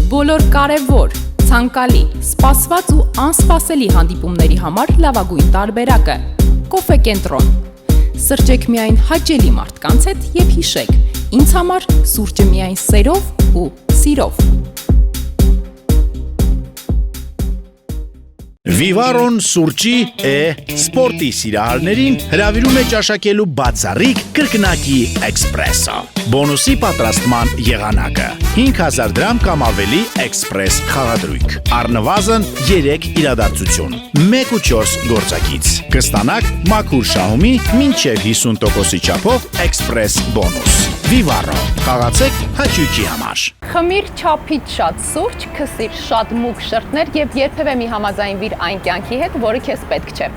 Բոլոր կարևոր, ցանկալի, սպասված ու անսպասելի հանդիպումների համար լավագույն տարբերակը՝ Կոֆե Կենտրոն։ Սրճեք միայն հաճելի մարդկանց հետ եւ հիշեք, ինձ համար սուրճը միայն սերով ու սիրով։ Վիվարոն սուրճի սպորտի սիրահարներին հրավիրում է ճաշակելու բացառիկ կրկնակի էքսպրեսո։ Բոնուսի պատրաստման եղանակը 5000 դրամ կամ ավելի էքսպրես խաղադրույք։ Առնվազն 3 իրադարձություն, 1 ու 4 գործակից։ Կստանաք մաքուր շահումի մինչև 50%-ի չափով էքսպրես բոնուս։ Վիվարո, խաղացեք հաճույքի համար։ Խմիր չափից շատ սուրճ, քսիր շատ մուգ շրթներ եւ երբևէ մի համաձայնվիր այն կյանքի հետ, որը քեզ պետք չէ։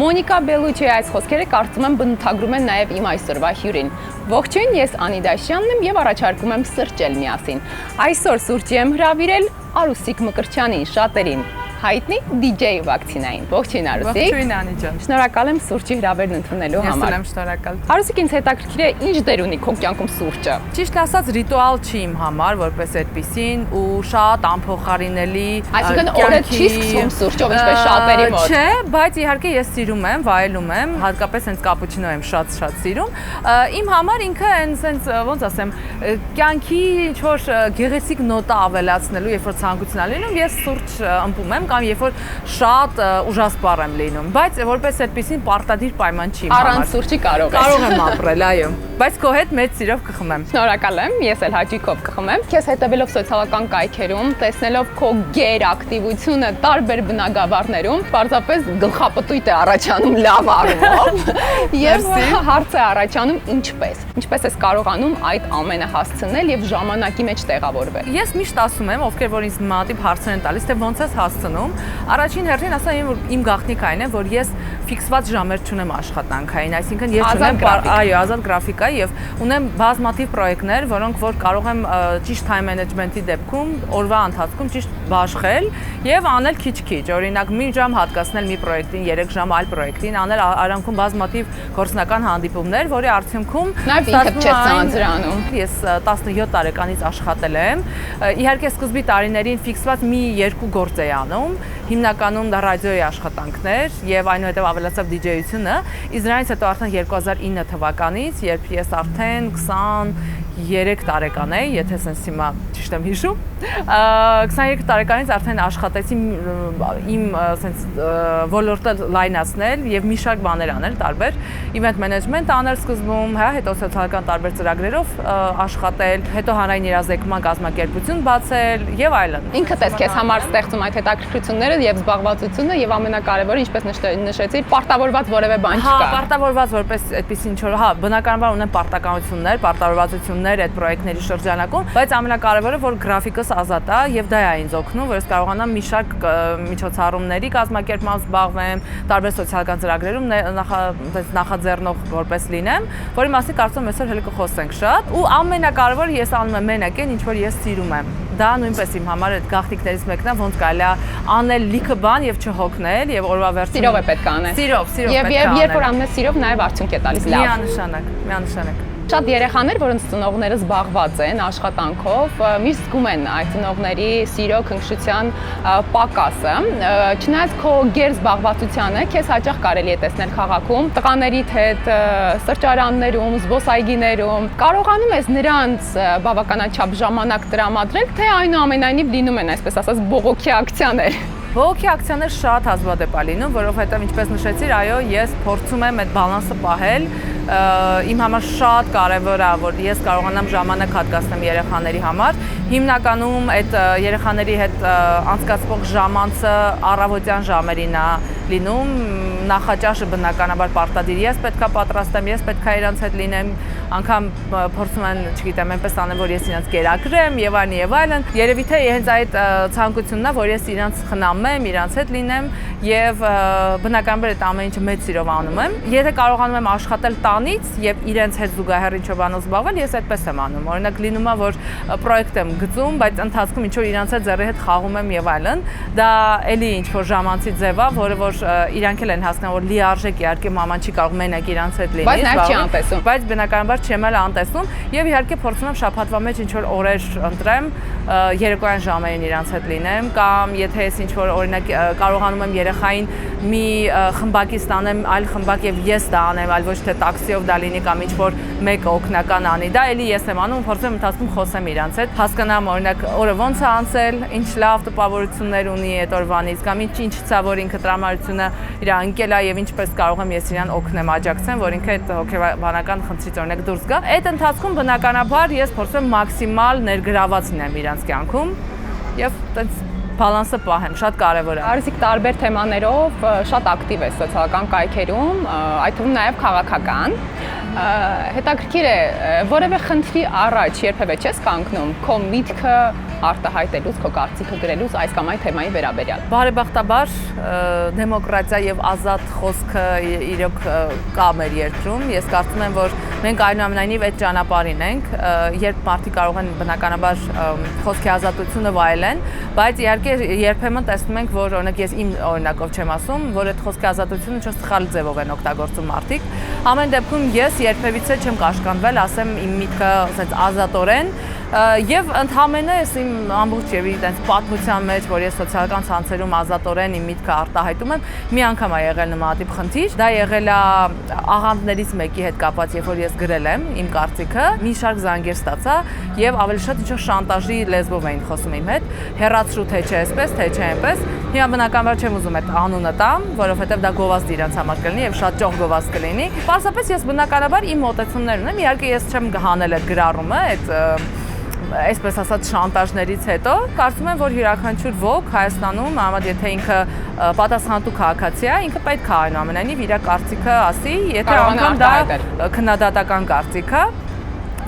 Մոնիկա Բելուչիի այս խոսքերը կարծում եմ բնութագրում են նաեւ իմ այսօրվա հյուրին։ Ողջույն, ես Անի Դաշյանն եմ եւ առաջարկում եմ սրճել միասին։ Այսօր սուրճի եմ հրավիրել Արուսիկ Մկրտչյանին, շատերին հայտնի DJ վակցինային։ Ողջույն Արուսիկ։ Ողջույն Անի ջան։ Շնորհակալ եմ սուրճի հրավերն ընդունելու համար։ Ես եմ շնորհակալ։ Արուսիկ, ինձ հետաքրքիր է ինչ դեր ունի քո կյանքում սուրճը։ Ճիշտ ասած, ռիտուալ չի իմ համար, որպես այդպեսին ու շատ անփոխարինելի։ Այսինքն օրը չի սկսվում սուրճով, ինչպես շատերի մոտ։ Չէ, բայց իհարկե ես սիրում եմ, վայելում եմ, հատկապես հենց կապուչինո եմ շատ սիրում։ Իմ համար ինքը հենց ոնց ասեմ, կյանքի ինչ-որ գեղեցիկ նոտա ավելացնելու, երբ որ ցանկություն ա լինում, ես սուրճ ըմբում եմ կամ երբ որ շատ ուժասպառ եմ լինում, բայց որպես այդպեսին պարտադիր պայման չի իմ համար։ Առանց սուրճի կարող եմ ապրել, այո, բայց քո հետ մեծ սիրով կխմեմ։ Շնորհակալ եմ, ես էլ հաճույքով կխմեմ։ Քեզ հետևելով սոցիալական կայքերում, տեսնելով քո գեր ակտիվությունը տարբեր բնագավառներում, պարզապես գլխապտույտ է առաջանում լավ առումով եւ հարց է առաջանում ինչպես ես կարողանում այդ ամենը հասցնել եւ ժամանակի մեջ տեղավորվել։ Ես միշտ ասում եմ, ովքեր որ ինձ մատիվ հարցեր են տալիս, թե ոնց ես հասցնում, առաջին հերթին ասեմ, իմ գաղտնիքը այն է, որ ես ֆիքսված ժամեր չունեմ աշխատանքային, այսինքն ես չունեմ ազատ գրաֆիկա եւ ունեմ բազմաթիվ պրոյեկտներ, որոնք որ կարող եմ ճիշտ time management-ի դեպքում օրվա ընթացքում ճիշտ բաշխել եւ անել քիչ-քիչ, օրինակ մի ժամ հատկացնել մի պրոյեկտին, 3 ժամ այլ պրոյեկտին, անել արանքում բազմաթիվ գործնական հանդիպումներ, որի արդյունքում նաեւ ինքդ չես ծանծրանում։ Ես 17 տարեկանից աշխատել եմ։ Իհարկե սկզբի տարիներին ֆիքսված մի 2 գործ էի անում, հիմնականում դա ռադիոյի աշխատանքներ եւ այնուհետեւ ավելացավ DJ-ությունը, իսկ դրանից հետո արդեն 2009 թվականից, երբ ես արդեն 23 տարեկան էի, եթե sense հիմա ճիշտ եմ հիշում, 23 տարեկանից արդեն աշխատեցի իմ sense ոլորտը լայնացնել եւ մի շարք բաներ անել տարբեր, event management անել սկզբում, հա, հետո սոցիալական տարբեր ծրագրերով աշխատել, հետո հանրային իրազեկման կազմակերպություն բացել եւ այլն։ Ինքդ ես քեզ համար ստեղծում այդ հետաքրքրությունները եւ զբաղվածությունը եւ ամենակարևորը, ինչպես նշեցիր, պարտավորված որևէ բան չկա։ Հա, պարտավորված որպես այդպես ինչ որ, հա, բնականաբար ունեմ պարտականություններ, պարտավորվածություններ այդ պրոյեկտների շրջանակում, բայց ամենակարևորը որ գրաֆիկս ազատ է եւ դա է ինձ օգնում, որ ես կարողանամ մի շարք միջոցառումների կազմակերպմամբ զբաղվեմ, տարբեր սոցիալական ծրագրերում նախաձեռնող որպես լինեմ, որի մասին կարծում եմ այսօր հենց կխոսենք շատ, ու ամենակարևորը ես անում եմ մենակ այն, ինչ որ ես սիրում եմ։ Դա նույնպես իմ համար այդ գաղտնիքներից մեկն է, ոնց կարելի է անել լիքը բան եւ չհոգնել եւ օրվա վերջում սիրով է պետք անել։ Սիրով պետք է անել։ Եվ երբ որ անես սիրով, նաեւ արդյունք է տալիս լավ։ Միանշանակ։ Շատ երեխաներ, որոնց ծնողները զբաղված են աշխատանքով, միշտ զգում են այդ ծնողների սիրո, քնքշության պակասը։ Չնայած քո գեր զբաղվածությանը, քեզ հաճախ կարելի է տեսնել քաղաքում, տղաներիդ հետ, սրճարաններում, զբոսայգիներում, կարողանում ես նրանց բավականաչափ ժամանակ տրամադրել, թե այնուամենայնիվ լինում են, այսպես ասած, բողոքի ակցիաներ։ Բողոքի ակցիաներ շատ հազվադեպ է լինում, որովհետև ինչպես նշեցիր, այո, ես փորձում եմ այդ բալանսը պահել, իմ համար շատ կարևոր է, որ ես կարողանամ ժամանակ հատկացնեմ երեխաների համար։ Հիմնականում այդ երեխաների հետ անցկացվող ժամանցը առավոտյան ժամերին է լինում, նախաճաշը բնականաբար պարտադիր ես պետքա պատրաստեմ, ես պետքա իրանց հետ լինեմ, անգամ փորձում են, չգիտեմ, այնպես անեմ, որ ես իրանց կերակրեմ եւ այլն։ Երևի թե հենց այդ ցանկությունն է, որ ես իրանց խնամեմ, իրանց հետ լինեմ եւ բնականաբար այդ ամեն ինչը մեծ սիրով անում եմ։ Եթե կարողանում եմ աշխատել տանից եւ իրենց հետ զուգահեռ ինչ-որ բանով զբաղվել, ես այդպես եմ անում։ Օրինակ լինում է, որ պրոյեկտ եմ գծում, բայց ընթացքում ինչ-որ իրանց հետ ձեռի հետ խաղում եմ եւ այլն։ Դա էլի ինչ-որ ժամանցի ձև է, որը որ իրանք էլ են հասկանում, որ լիարժեք իհարկե մաման չի կարող մենակ իրանց հետ լինի, բայց բայց բնականաբար բնականաբար չեմ էլ անտեսնում եւ իհարկե փորձում եմ շաբաթվա մեջ ինչ որ օրեր ընտրեմ, երեկոյան ժամերին իրանց հետ լինեմ կամ եթե ես ինչ որ օրինակ կարողանում եմ երեխային մի խմբակի ստանեմ այլ խմբակ եւ ես դա անեմ, այլ ոչ թե տաքսիով դա լինի կամ ինչ որ մեկը օգնական անի, դա էլի ես եմ անում, փորձում եմ ընթացքում խոսեմ իրանց հետ, հասկանամ օրինակ օրը ոնց է անցել, ինչ լավ տպավորություններ ունի այդ օրվանից կամ ինչ ցա որ ինքը տրամարությունը իր ընկել է եւ ինչպես կարող եմ ես իրան օգնեմ, աջակցեմ, որ ինքը այդ հոգեբանական խնդրից օրինակ դուրս գա։ Այդ ընթացքում բնականաբար ես փորձում եմ մաքսիմալ ներգրաված լինեմ իրանց կյանքում եւ այդպես բալանսը պահեմ, շատ կարևոր է։ Արզիկ տարբեր թեմաներով շատ ակտիվ է սոցիալական կայքերում, այդ թվում նաև քաղաքական։ Հետաքրքիր է, որևէ խնդրի առաջ երբևէ չես կանգնում քո միտքը արտահայտելուց, քո կարծիքը գրելուց այս կամ այն թեմայի վերաբերյալ։ Բարեբախտաբար դեմոկրատիա եւ ազատ խոսքը իրոք կա մեր երկրում։ Ես կարծում եմ, որ մենք այնուամենայնիվ այդ ճանապարհին ենք, երբ մարդիկ կարող են բնականաբար խոսքի ազատությունը վայելեն, բայց իհարկե երբեմն տեսնում ենք, որ օրինակ ես իմ օրինակով չեմ ասում, որ այդ խոսքի ազատությունը ինչ-որ սխալ ձևով են օգտագործում մարդիկ։ Ամեն դեպքում ես երբևիցե չեմ կաշկանդվել, ասեմ իմ միտքը ասած ազատորեն եւ ընդհանրապես ես իմ ամբողջ եւ այդպես պատմության մեջ, որ ես սոցիալական ցանցերում ազատորեն իմ միտքը արտահայտում եմ, մի անգամ է եղել նմանատիպ խնդիր, դա եղել է աղանդներից մեկի հետ կապված, երբ որ ես գրել եմ իմ կարծիքը, մի շարք զանգեր ստացա եւ ավելի շատ ինչ-որ շանտաժի լեզվով էին խոսում իմ հետ, հեռացրու թե չէ այսպես, թե չէ այնպես։ Հիմա բնականաբար չեմ ուզում այդ անունը տամ, որովհետեւ դա գովազդ իրանց համար կլինի եւ շատ ճոխ գովազդ կլինի։ Պարզապես ես բնականաբար իմ մոտեցումներ ունեմ, իհարկե ես չեմ հանել այդ գրառումը, այդ այսպես ասած շանտաժներից հետո կարծում եմ, որ յուրաքանչյուր ոք Հայաստանում, ամառ եթե ինքը պատասխանատու քաղաքացի է, ինքը պետք է այնուամենայնիվ իր կարծիքը ասի, եթե անգամ դա քննադատական կարծիք է։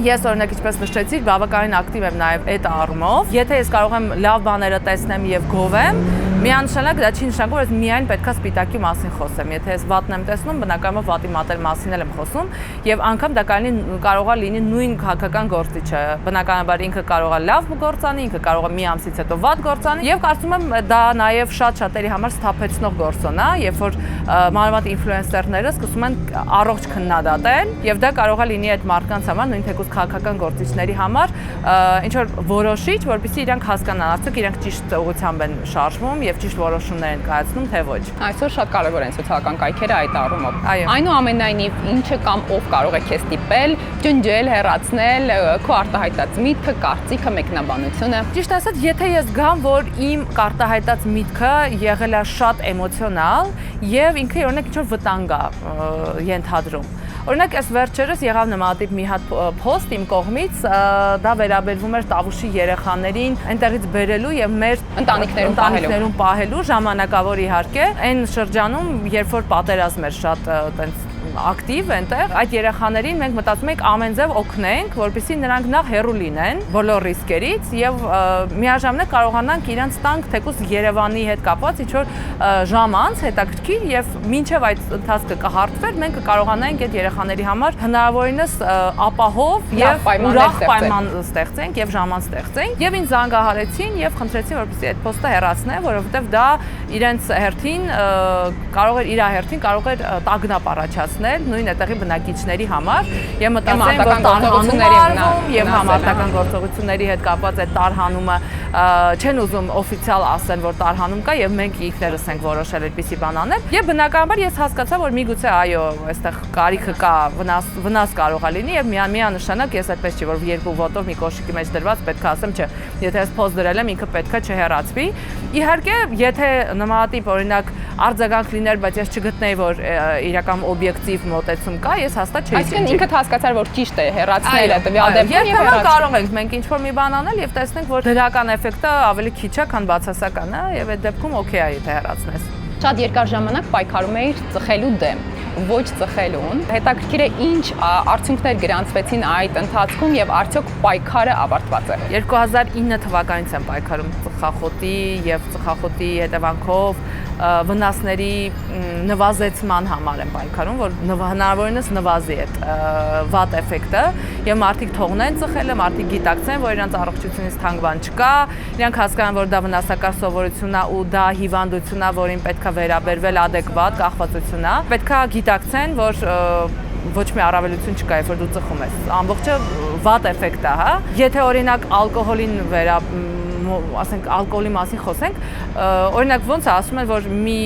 Ես օրինակ ինչպես նշեցի, բավականին ակտիվ եմ նաև այդ առումով։ Եթե ես կարող եմ լավ բաները տեսնեմ եւ գովեմ, միանշանակ դա չի նշանակում, որ միայն պետքա սպիտակի մասին խոսեմ։ Եթե ես վատն եմ տեսնում, բնականաբար վատի մատել մասին եմ խոսում, եւ անգամ դա կարող է լինի նույն քաղաքական գործիչը։ Բնականաբար ինքը կարող է լավ գործ անի, ինքը կարող է մի ամսից հետո վատ գործ անի, եւ կարծում եմ դա նաև շատ-շատերի համար սթափեցնող գործոն է, երբ որ մանավանդ ինֆլուենսերները սկսում են առողջ քննադատել, եւ դա կարող է լինի այդ մարդկանց համար նույն թեկուզ քաղաքական գործիչների համար ինչ որ որոշիչ, որպեսզի իրանք հասկանան, արդյոք իրանք ճիշտ ուղղությամբ են շարժվում եւ ճիշտ որոշումներ են կայացնում, թե ոչ։ Այսօր շատ կարևոր են սոցիալական կայքերը այդ առումով։ Այո։ Այնուամենայնիվ, ինչը կամ ով կարող է քեզ ստիպել, ջնջել, հեռացնել քո արտահայտած միտքը, կարծիքը, մեկնաբանությունը։ Ճիշտ ասած, եթե ես գամ, որ իմ արտահայտած միտքը եղել է շատ էմոցիոնալ եւ ինքը օրինակ ինչ որ վտանգ է ենթադրում։ Օրինակ, այս վերջերս եղավ նմանատիպ մի հատ post իմ կողմից, դա վերաբերվում էր Տավուշի երեխաներին այնտեղից բերելու եւ մեր ընտանիքներում պահելու ժամանակավոր իհարկե, այն շրջանում, երբ որ պատերազմ էր շատ այտենց ակտիվ այնտեղ, այդ երեխաներին մենք մտածում ենք ամեն ձև օգնենք, որպեսզի նրանք նախ հեռու լինեն բոլոր ռիսկերից եւ միաժամանակ կարողանանք իրանց տանք թեկուզ Երևանի հետ կապված ինչ որ ժամ անց հետաքրքիր եւ մինչեւ այդ ընթացքը կհարթվեր, մենք կարողանանք այդ երեխաների համար հնարավորինս ապահով եւ ուրախ պայման ստեղծենք եւ ժամանց ստեղծենք եւ ինձ զանգահարեցին եւ խնդրեցին, որպեսզի այդ post-ը հեռացնեմ, որովհետեւ դա իրենց հերթին կարող էր իր հերթին կարող էր տագնապ առաջացնել նույն այդտեղի բնակիչների համար եւ մտածեմ, որ տարհանումների արվում եւ համարտական գործողությունների հետ կապված այդ տարհանումը չեն ուզում օֆիցիալ ասեն, որ տարհանում կա եւ մենք ինքներս ենք որոշել այդպիսի բան անել եւ բնականաբար ես հասկացա, որ միգուցե այո, այստեղ կարիքը կա, վնաս կարող է լինի եւ միանշանակ ես այդպես չի, որ երկու ոտով մի կոշիկի մեջ դրված պետք է ասեմ, չէ, եթե ես post դրել եմ, ինքը պետք է չհեռացվի։ Իհարկե, եթե նմանատիպ օրինակ արձագանք լիներ, բայց ես չգտնեի, որ իրական օբյեկտիվ մոտեցում կա, ես հաստատ չէի։ Այսինքն ինքդ հասկացար, որ ճիշտ է հեռացնելը տվյալ դեպքում եւ հեռացնել։ Կարող ենք մենք ինչ-որ մի բան անել եւ տեսնենք, որ դրական էֆեկտը ավելի քիչ է, քան բացասականը եւ այդ դեպքում օքեյ է, եթե հեռացնես։ Շատ երկար ժամանակ պայքարում էիր ծխելու դեմ, ոչ ծխելուն։ Հետաքրքիր է ինչ արդյունքներ գրանցվեցին այդ ընթացքում եւ արդյոք պայքարը ավարտված է։ 2009 թվականից եմ պայքարում ծխախոտի եւ ծխախոտի հետևանքով վնասների նվազեցման համար եմ պայքարում, որ հնարավորինս նվազի այդ վատ էֆեկտը եւ մարդիկ թողնեն ծխելը, մարդիկ գիտակցեն, որ իրենց առողջությունից թանկ բան չկա, իրանք հասկանան, որ դա վնասակար սովորություն է ու դա հիվանդություն է, որին պետք է վերաբերվել adekvat կախվածություն է։ Պետք է գիտակցեն, որ ոչ մի առավելություն չկա, երբ որ դու ծխում ես։ Ամբողջը վատ էֆեկտ է, հա։ Եթե օրինակ ալկոհոլին ասենք ալկոհոլի մասին խոսենք, օրինակ ոնց է ասում են, որ մի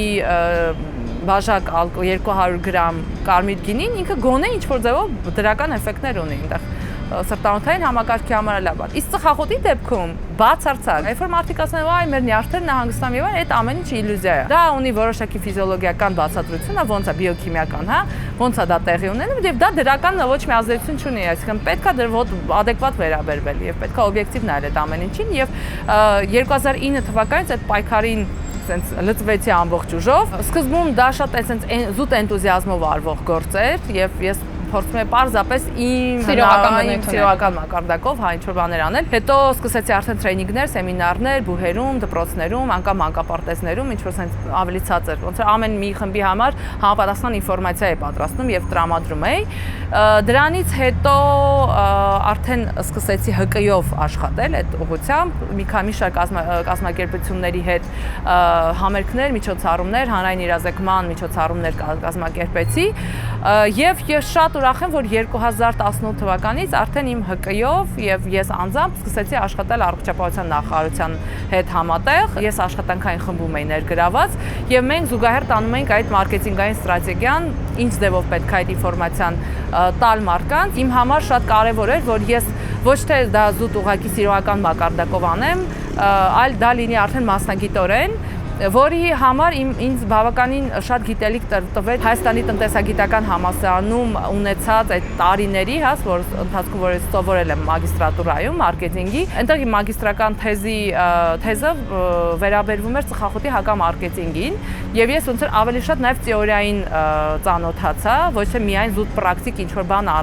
բաժակ 200 գրամ կարմիր գինին ինքը գոնե ինչ-որ ձևով դրական էֆեկտներ ունի այնտեղ սրտանոթային համակարգի համար լավ է։ Իսկ ծխախոտի դեպքում բացարձակ, երբ որ մարդիկ ասում են, այ մեր նյարդերն հանգստանում եւ այդ ամեն ինչ իլյուզիա է։ Դա ունի որոշակի ֆիզիոլոգիական բացատրություն, ոնց է բիոքիմիական, հա, ոնց է դա տեղի ունենում եւ դա դրական ոչ մի ազդեցություն չունի, այսինքն պետքա դեռ adekvat վերաբերվել եւ պետքա օբյեկտիվ նայել այդ ամեն ինչին եւ 2009 թվականից այդ պայքարին sense լծվեցի ամբողջ ուժով։ Սկզբում դա շատ sense զուտ էնտուզիազմով արվող գործ էր եւ ես փորձում եմ պարզապես իմ սիրողական մակարդակով հա ինչ-որ բաներ անել։ Հետո սկսեցի արդեն տրեյնինգներ, սեմինարներ, բուհերում, դպրոցներում, անգամ մանկապարտեզներում, ինչ-որ sense ավելի ցածր, ոնց որ ամեն մի խմբի համար համապատասխան ինֆորմացիա է պատրաստում եւ տրամադրում էի։ Դրանից հետո արդեն սկսեցի ՀԿ-ով աշխատել այդ ուղղությամբ, մի քանի շարք կազմակերպությունների հետ համերգներ, միջոցառումներ, հանրային իրազեկման միջոցառումներ կազմակերպեցի եւ ես շատ ուրախ եմ, որ 2018 թվականից արդեն իմ ՀԿ-ով եւ ես անձամբ սկսեցի աշխատել առողջապահության նախարարության հետ համատեղ։ Ես աշխատանքային խմբում էի ներգրաված եւ մենք զուգահեռ տանում ենք այդ մարքեթինգային ստրատեգիան, ինչ ձևով պետք է այդ ինֆորմացիան տալ մարդկանց։ Իմ համար շատ կարեւոր էր, որ ես ոչ թե դա զուտ ուղղակի սիրողական մակարդակով անեմ, այլ դա լինի արդեն մասնագիտորեն, որի համար ինձ բավականին շատ գիտելիք տվեց Հայաստանի տնտեսագիտական համալսարանում ունեցած այդ տարիների, հա, որ ընթացքում որ ես սովորել եմ մագիստրատուրայում մարքեթինգի, այնտեղ իմ մագիստրական թեզը վերաբերվում էր ծխախոտի հակամարքեթինգին, եւ ես ոնց որ ավելի շատ նաեւ թեորիային ծանոթացա, ոչ թե միայն զուտ պրակտիկ ինչ-որ բան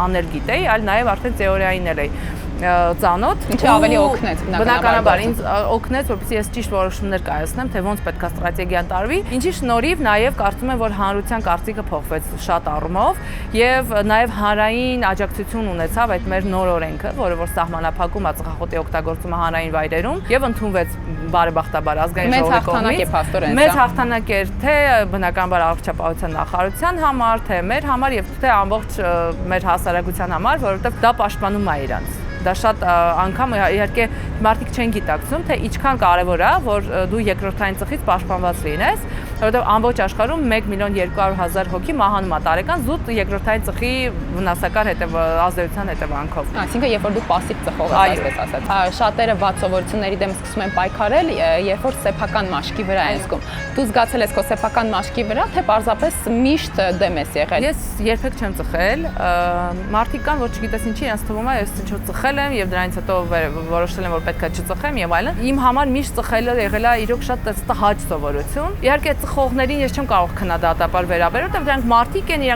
անել գիտեի, այլ նաեւ արդեն թեորիային էլ էի ծանոթ, ինչը ավելի օգնեց բնականաբար ինձ օգնեց, որպեսզի ես ճիշտ որոշումներ կայացնեմ, թե ոնց պետք է ստրատեգիան տարվի, ինչի շնորհիվ նաև կարծում եմ, որ հանրության կարծիքը փոխվեց շատ առումով եւ նաև հանրային աջակցություն ունեցավ այդ մեր նոր օրենքը, որը որ սահմանափակում է ծխախոտի օգտագործումը հանրային վայրերում եւ ընդունվեց բարեբախտաբար ազգային ժողովի կողմից։ Մեծ հաղթանակ էր թե բնականաբար առողջապահության նախարարության համար, թե մեր համար եւ թե ամբողջ մեր հասարակության համար, որովհետեւ դա պաշտպանում է իրանց։ Դա շատ անգամ իհարկե մարդիկ չեն գիտակցում, թե ինչքան կարևոր է, որ դու երկրորդային ծխից պաշտպանված լինես, որովհետև ամբողջ աշխարհում 1.200.000 հոգի մահանում է տարեկան զուտ երկրորդային ծխի վնասակար ազդեցության հետևանքով։ Այսինքն, երբ որ դու пассив ծխող ես, այսպես ասած, շատերը վատ սովորությունների դեմ սկսում են պայքարել, երբ որ սեփական մաշկի վրա են զգում։ Դու զգացել ես քո սեփական մաշկի վրա, թե պարզապես միշտ դեմ ես եղել։ Ես երբեք չեմ ծխել, մարդիկ կան, որ չգիտես ինչի, իրենց թվում է, ես ինչ-որ ծխել եմ եւ դրանից հետո որոշել եմ, որ պետք է չծխեմ եւ այլն։ Իմ համար միշտ ծխելը եղել է իրոք շատ տհաճ սովորություն։ Իհարկե ծխողներին ես չեմ կարող քննադատաբար վերաբերել, որովհետեւ դրանք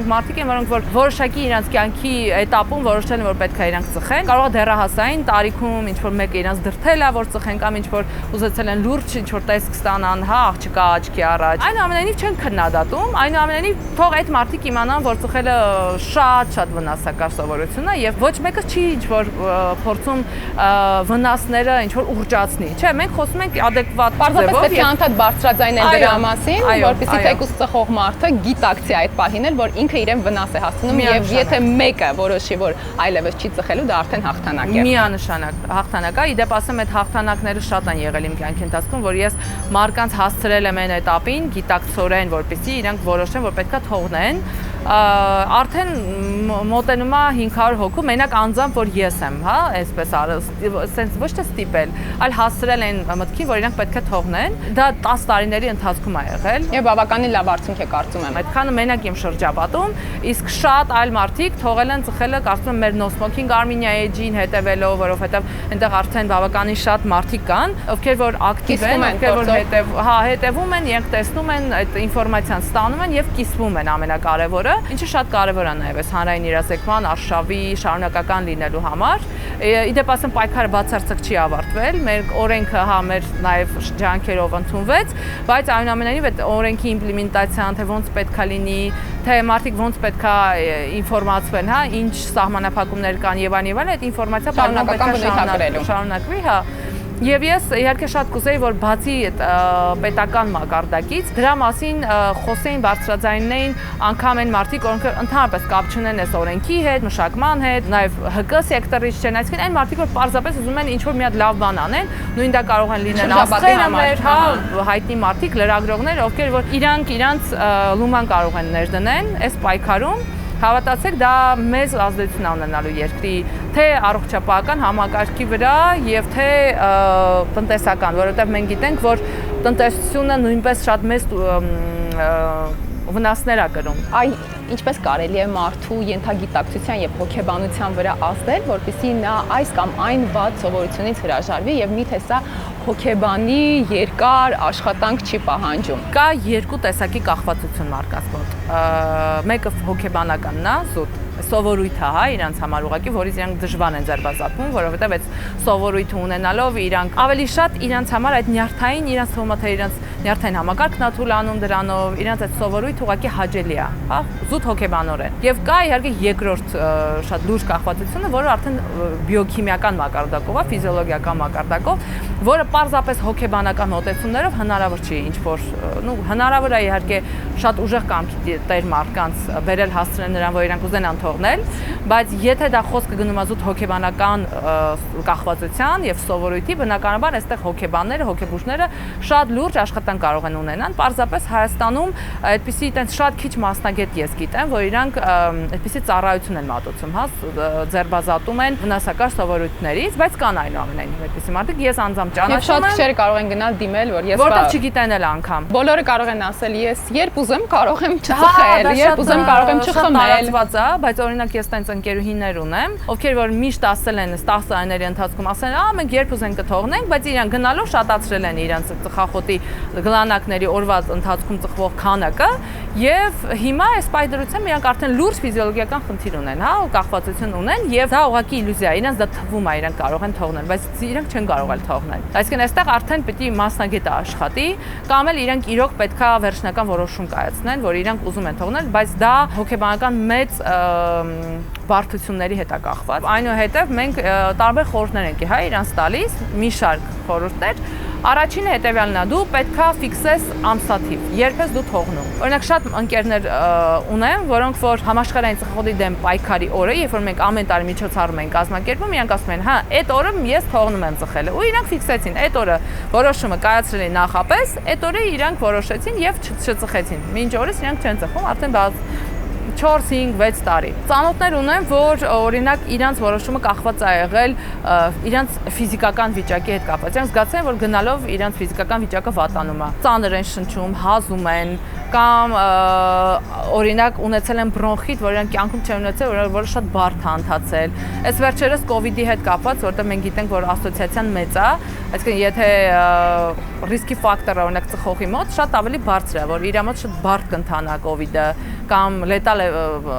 մարդիկ են, որոնք որ որոշակի իրենց կյանքի этаպում որոշել են, որ պետք է իրանք ծխեն։ Կարող է դեռահասային տարիքում ինչ-որ մեկը իրանք դրթել է, որ ծխեն կամ ինչ-որ ուզեցել են լուրջ ինչ-որ տեսք ստանան, հա, աղջկա աչքի առաջ։ Այնուամենայնիվ չեն քննադատում, այնուամենայնիվ թող այդ մարդիկ իմանան, որ ծխելը շատ վնասակար սովորություն է եւ ոչ մեկը չի ինչ-որ փորձում վնասները ինչ-որ ուղղճացնի։ Չէ, մենք խոսում ենք adekvat ձևով։ Պարզապես պետք է անդադ բարձրաձայնել դրա մասին, որպեսզի թեկուզ ծխող մարդը գիտակցի այդ պահին էլ, որ ինքը իրեն վնաս է հասցնում եւ եթե մեկը որոշի, որ այլևս չի ծխելու, դա արդեն հաղթանակ է։ Միանշանակ հաղթանակ է։ Իդեպ ասեմ, այդ հաղթանակները շատ են եղել իմ կյանքի ընթացքում, որ ես մարդկանց հասցրել եմ այն этаպին, գիտակցորեն, որպեսզի իրանք որոշեն, որ պետքա թողնեն։ Արդեն մոտենում է 500 հոգու, մենակ անձամբ որ ես եմ, հա, այսպես sense ոչ թե ստիպել, այլ հասցրել են մտքին, որ իրանք պետք է թողնեն։ Դա 10 տարիների ընթացքում է եղել։ Եվ բավականին լավ արդյունք է կարծում եմ։ Այդքանը մենակ իմ շրջապատում, իսկ շատ այլ մարդիկ թողել են ծխելը, կարծում եմ մեր no smoking Armenia Age-ին հետևելով, որովհետև այնտեղ արդեն բավականին շատ մարդիկ կան, ովքեր որ ակտիվ են, ովքեր որ հետևում են, իրենք տեսնում են այդ ինֆորմացիան ստանում են եւ կիսվում են ամենակարևորը, ինչը շատ կարևոր է նաեւ այս հանրային իրազեկման արշավի շարունակական լինելու համար։ Իդեպ ասեմ, պայքարը բացարձակ չի ավարտվել, մեր օրենքը հա մեր նաեւ ջանքերով ընդունվեց, բայց այնուամենայնիվ այդ օրենքի իմպլեմենտացիան, թե ոնց պետքա լինի, թե մարդիկ ոնց պետքա ինֆորմացվեն, հա, ինչ սահմանափակումներ կան եւ այլն, այդ ինֆորմացիա շարունակական բնույթ շարունակվի, հա։ Եվ ես իհարկե շատ կուզեի, որ բացի այդ պետական մակարդակից դրա մասին խոսեին, բարձրաձայնեին անգամ այն մարդիկ, որոնք ընդհանրապես կապ չունեն այս օրենքի հետ, մշակման հետ, նաև ՀԿ սեկտորից չեն, այսինքն այն մարդիկ, որ պարզապես ուզում են ինչ-որ մի հատ լավ բան անեն, նույն դա կարող են լինել աստղերը մեր, հայտնի մարդիկ, լրագրողներ, ովքեր որ իրանք իրանց լուման կարող են ներդնեն այս պայքարում։ Հավատացեք, դա մեծ ազդեցություն ունենալու երկրի թե առողջապահական համակարգի վրա եւ թե տնտեսական, որովհետեւ մենք գիտենք, որ տնտեսությունը նույնպես շատ մեծ վնասներ է կրում։ Այ ինչպես կարելի է մարդու ենթագիտակցության եւ հոգեբանության վրա ազդել, որպեսզի նա այս կամ այն վատ սովորությունից հրաժարվի եւ միթե սա հոգեբանի երկար աշխատանք չի պահանջում։ Կա երկու տեսակի կախվածություն մարդկանց մոտ։ Մեկը հոգեբանականն է, զուտ սովորույթ է, իրանց համար ուղղակի, որից իրանք դժվար են ձերբազատվում, որովհետև այդ սովորույթը ունենալով իրանք ավելի շատ իրանց համար այդ նյարդային, իրանց թվում է թե իրանց նյարդային համակարգն է թույլ անում դրանով, իրանց այդ սովորույթը ուղղակի հաճելի է, հա, զուտ հոգեբանորեն։ Եվ կա իհարկե երկրորդ շատ լուրջ կախվածությունը, որը արդեն բիոքիմիական մակարդակով է, ֆիզիոլոգիական մակարդակով, որը պարզապես հոգեբանական մոտեցումներով հնարավոր չի ինչ-որ, հնարավոր է իհարկե շատ ուժեղ կամքի տեր մարդկանց բերել հասցնել նրան, որ իրանք ուզենան թողնել, բայց եթե դա խոսքը գնում է զուտ հոգեբանական կախվածության եւ սովորույթի, բնականաբար այստեղ հոգեբանները, հոգեբուժները շատ լուրջ աշխատանք կարող են ունենան։ Պարզապես Հայաստանում այդպիսի այտենց շատ քիչ մասնագետ ես գիտեմ, որ իրանք այդպիսի ծառայություն են մատուցում, հա, ձերբազատում են վնասակար սովորույթներից, բայց կան այնուամենայնիվ այդպիսի մարդիկ, ես անձամբ Եվ շատ քիչերը կարող են գնալ դիմել, որ ես որտեղ չգիտեն էլ անգամ։ Բոլորը կարող են ասել, ես երբ ուզեմ կարող եմ չծխել, երբ ուզեմ կարող եմ չխմել, բայց օրինակ ես տենց ընկերուհիներ ունեմ, ովքեր որ միշտ ասել են 10 տարիների ընթացքում ասել են, մենք երբ ուզենք կթողնենք, բայց իրենք գնալով շատացրել են իրենց ծխախոտի գլանակների օրվա ընթացքում ծխվող քանակը, եւ հիմա այս պայդրությամբ իրենք արդեն լուրջ ֆիզիոլոգիական խնդիր ունեն, հա, կախվածություն ունեն, եւ դա ուղղակի իլյուզիա է, իրենց դա թվում է, իրենք կարող են թողնել, բայց իրենք չեն կարող էլ թողնել։ Այսինքն այստեղ արդեն պիտի մասնագետը աշխատի, կամ էլ իրենք իրոք պետքա վերջնական որոշում կայացնեն, որ իրենք ուզում են թողնել, բայց դա հոգեբանական մեծ բարդությունների հետ է կախված։ Այնուհետև մենք տարբեր խորհուրդներ ենք, հա, իրանց տալիս, մի շարք խորհուրդներ։ Առաջինը հետևյալն է, դու պետքա ֆիքսես ամսաթիվ, երբ ես դու թողնում։ Օրինակ շատ ընկերներ ունեմ, որոնք որ համաշխարհային ծխախոտի դեմ պայքարի օրը, երբ որ մենք ամեն տարի միջոցառում ենք կազմակերպում, իրանք ասում են, հա, այդ օրը ես թողնում եմ ծխելը։ Ու իրանք ֆիքսեցին, այդ օրը որոշումը կայացրել են նախապես, այդ օրը իրանք որոշեցին եւ չծխեցին։ Մինչ օրս իրանք չեն ծխում, արդեն 4, 5, 6 տարի։ Ծանոթներ ունեմ, որ օրինակ իրանց որոշումը կախված է եղել իրանց ֆիզիկական վիճակի հետ կապված։ Իրանք զգացել են, որ գնալով իրանց ֆիզիկական վիճակը վատանում է։ Ծանր են շնչում, հազում են, կամ օրինակ ունեցել են բրոնխիտ, որ իրանք կյանքում չեն ունեցել, որը շատ բարդ է ընթացել։ Այս վերջերս COVID-ի հետ կապված, որտեղ մենք գիտենք, որ ասոցիացիան մեծ է, այսինքն եթե ռիսկի ֆակտորը օրինակ ծխողի մոտ շատ ավելի բարձր է, որ իր մոտ շատ բարդ կընթանա COVID-ը կամ լետալ,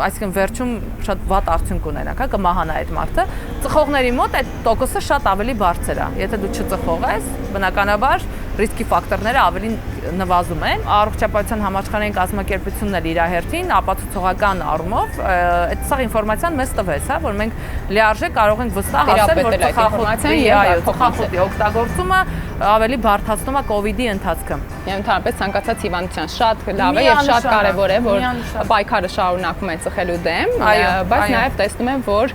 այսինքն վերջում շատ վատ արդյունք կունենա, կմահանա այդ մարդը։ Ծխողների մոտ այդ տոկոսը շատ ավելի բարձր է։ Եթե դու չծխող ես, բնականաբար ռիսկի ֆակտորները ավելի նվազում են։ Առողջապահության համաշխարհային կազմակերպությունն էլ իր հերթին ապացուցողական առումով այդ սա ինֆորմացիան մեզ տվեց, հա, որ մենք լիարժեք կարող ենք վստահ ասել, որ ծխախոտի օգտագործումը ավելի բարդացնում է COVID-ի ընթացքը։ Եվ ընդհանրապես ցանկացած հիվանդության շատ լավ է եւ շատ կարեւոր է, որ պայքարը շարունակում են ծխելու դեմ, բայց նաեւ տեսնում եմ, որ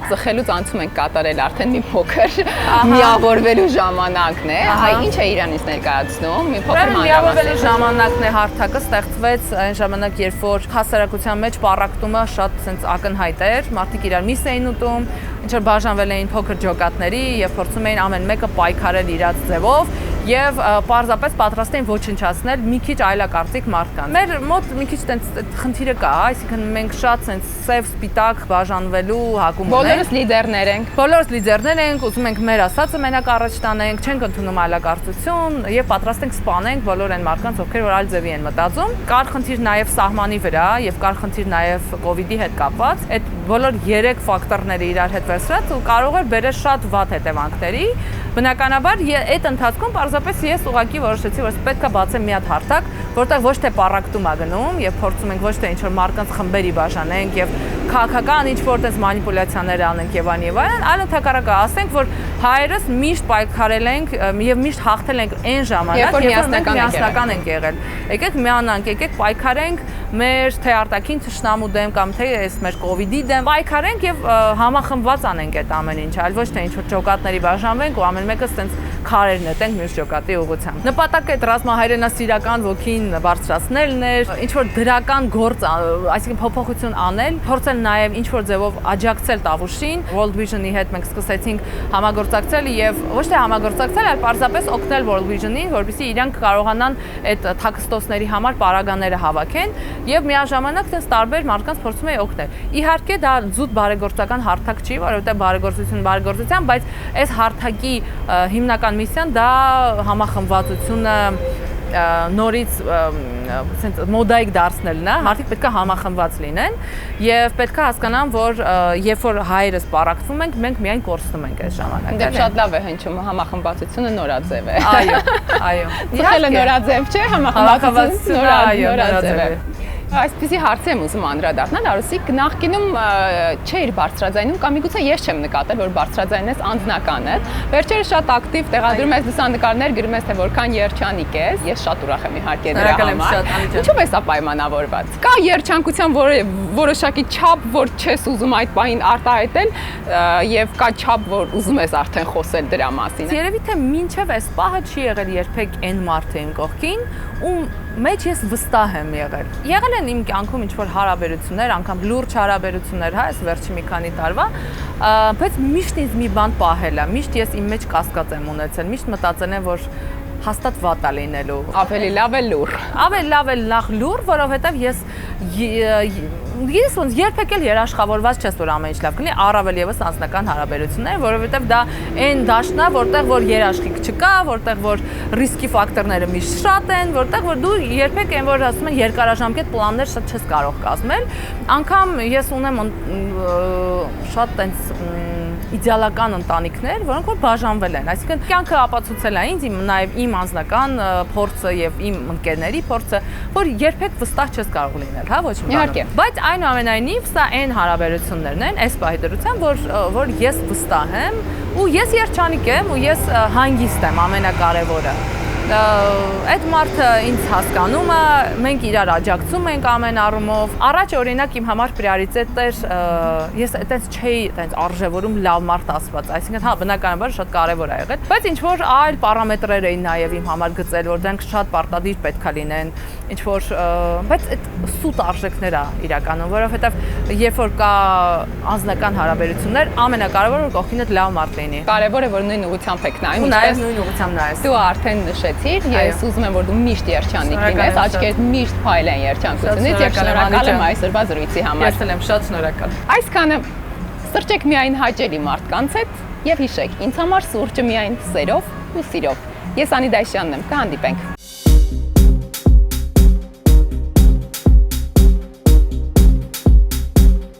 ծխելուց անցում են կատարել արդեն մի փոքր միավորվելու ժամանակն է։ Այ ինչ է իրանից ներկայացնում։ Մի փոքր միավորվելու ժամանակն է հարթակը ստեղծվեց այն ժամանակ, երբ որ հասարակության մեջ պառակտումը շատ sense ակնհայտ էր, մարդիկ իրար միս էին ուտում, ինչ որ բաժանվել էին փոքր ջոկատների եւ փորձում էին ամեն մեկը պայքարել իրաց ձևով եւ պարզապես պատրաստ էին ոչնչացնել մի քիչ այլակարծիք մարդկանց։ Մեր մոտ մի քիչ տենց խնդիրը կա, այսինքն մենք շատ sense սև սպիտակ բաժանվելու հակում ունենք։ Բոլորս լիդերներ ենք։ Բոլորս լիդերներ ենք, ուզում ենք մեր ասածը մենակ առաջ տանենք, չենք ընդունում այլակարծություն եւ պատրաստ ենք սպանենք բոլոր այն մարդկանց, ովքեր որ այլ ձևի են մտածում։ Կար խնդիր նաեւ սահմանի վրա եւ կար խնդիր նաեւ COVID-ի հետ կապված։ Այդ բոլոր 3 ֆակտորները իրար հետ վերցրած ու կարող էր բերել շատ վատ հետևանքների։ Բնականաբար այդ ընթացքում պարզապես ես ուղղակի որոշեցի, որ պետք է բացեմ մի հատ հարթակ, որտեղ ոչ թե պարակտում է գնում եւ փորձում ենք ոչ թե ինչ որ մարդկանց խմբերի բաժանենք եւ քաղաքական ինչ որ տես մանիպուլյացիաներ անենք եւ այլն, այլ ընդհակառակը ասենք, որ հայերս միշտ պայքարել ենք եւ միշտ հաղթել ենք այն ժամանակ, երբ որ մենք միասնական ենք եղել։ Եկեք միանանք, եկեք պայքարենք մեր թե արտաքին թշնամու դեմ կամ թե այս մեր կոവിഡ്ի դեմ պայքարենք եւ համախմբված անենք այդ ամեն ինչ, այլ ոչ թե ինչ որ ջոկատների բաժանվենք ու ամեն մեկը ստենց քարեր նետենք մյուս ջոկատի ուղղությամբ։ Նպատակը այդ ռազմահայրենասիրական ոգին բարձրացնելն էր, ինչ որ դրական գործ, այսինքն փոփոխություն անել, փորձել նաեւ ինչ որ ձևով աջակցել Տավուշին։ World Vision-ի հետ մենք սկսեցինք համագործակցել եւ ոչ թե համագործակցել, այլ պարզապես օգնել World Vision-ին, որպեսզի իրանք կարողանան այդ թաքստոսների համար պարագաները հավաքեն եւ միաժամանակ դες տարբեր մարդկանց փորձում է օգնել։ Իհարկե դա զուտ բարեգործական հարթակ չի, որովհետեւ բարեգործության, բայց այս հարթակի հիմնական միսիան դա համախմբվածությունը նորից մոդայիկ դարձնելն է, մարդիկ պետք է համախմբված լինեն եւ պետք է հասկանան, որ երբ որ հայերս պարակվում ենք, մենք միայն կորցնում ենք այս ժամանակը։ Դե շատ լավ է հնչում, համախմբվածությունը նորաձև է։ Այո։ Իհարկե նորաձև չէ, համախմբվածությունը նորաձև է։ Այսպեսի հարցի եմ ուզում անդրադառնալ, Արուսիկ, նախկինում չէիր բարձրաձայնում կամ միգուցե ես չեմ նկատել, որ բարձրաձայնես անձնական է։ Վերջերս շատ ակտիվ տեղադրում ես լուսանկարներ, գրում ես թե որքան երջանիկ ես։ Ես շատ ուրախ եմ իհարկե դրա համար։ Ինչու՞վ է սա պայմանավորված։ Կա երջանկության որոշակի չափ, որ չես ուզում այդ պահին արտահայտել, եւ կա չափ, որ ուզում ես արդեն խոսել դրա մասին։ Երևի թե մինչև այս պահը չի եղել երբեք այն մարդը իմ կողքին, ում մեջ ես վստահ եմ եղել։ Եղել են իմ կյանքում ինչ-որ հարաբերություններ, անգամ լուրջ հարաբերություններ, հա, այս վերջի մի քանի տարվա, բայց միշտ ինձ մի բան պահել է, միշտ ես իմ մեջ կասկած եմ ունեցել, միշտ մտածել եմ, որ հաստատ վատ է լինելու։ Ավելի լավ է լուր։ Ավելի լավ է լուր, որովհետև ես ոնց երբեք էլ երաշխավորված չես, որ ամեն ինչ լավ կլինի, առավել եւս անձնական հարաբերություններ, որովհետև դա այն դաշտն է, որտեղ որ երաշխիք չկա, որտեղ որ ռիսկի ֆակտորները միշտ շատ են, որտեղ որ դու երբեք այն որ ասում են երկարաժամկետ պլաններ շատ չես կարող կազմել։ Անգամ ես ունեմ շատ տենց իդեալական ընտանիքներ, որոնք որ բաժանվել են, այսինքն կյանքը ապացուցել է ինձ նաև իմ անձնական փորձը եւ իմ ընկերների փորձը, որ երբեք վստահ չես կարող լինել, հա, ոչ մի բան։ Իհարկե։ Բայց այնուամենայնիվ սա այն հարաբերություններն են, այս պահի դրությամբ, որ ես վստահ եմ ու ես երջանիկ եմ ու ես հանգիստ եմ, ամենակարևորը։ Այդ մարդը ինձ հասկանում է, մենք իրար աջակցում ենք ամեն առումով։ Առաջ օրինակ իմ համար պրիորիտետ էր, ես այտենց չէի այտենց արժևորում լավ մարդ ասված, այսինքն հա բնականաբար շատ կարևոր է եղել, բայց ինչ որ այլ պարամետրեր էին նաև իմ համար գծել, որ դրանք շատ պարտադիր պետք է լինեն, ինչ որ բայց այդ սուտ արժեքներ է իրականում, որովհետև երբ որ կա անձնական հարաբերություններ, ամենակարևորը որ կողքինդ լավ մարդ լինի։ Կարևոր է որ նույն ուղղությամբ եք նայում, նաև նույն ուղղությամբ նայես։ Դու արդեն նշեցիր, ես ուզում եմ որ դու միշտ երջանիկ լինես, աչքերդ միշտ փայլեն երջանկությունից եւ շնորհակալ եմ այսօրվա զրույցի համար։ Ես էլ եմ շատ շնորհակալ։ Այսքանը սրճեք միայն հաճելի մարդկանց հետ եւ հիշեք, ինձ համար սուրճը միայն սերով ու սիրով։ Ես Անի Դաշյանն եմ, կհանդիպենք։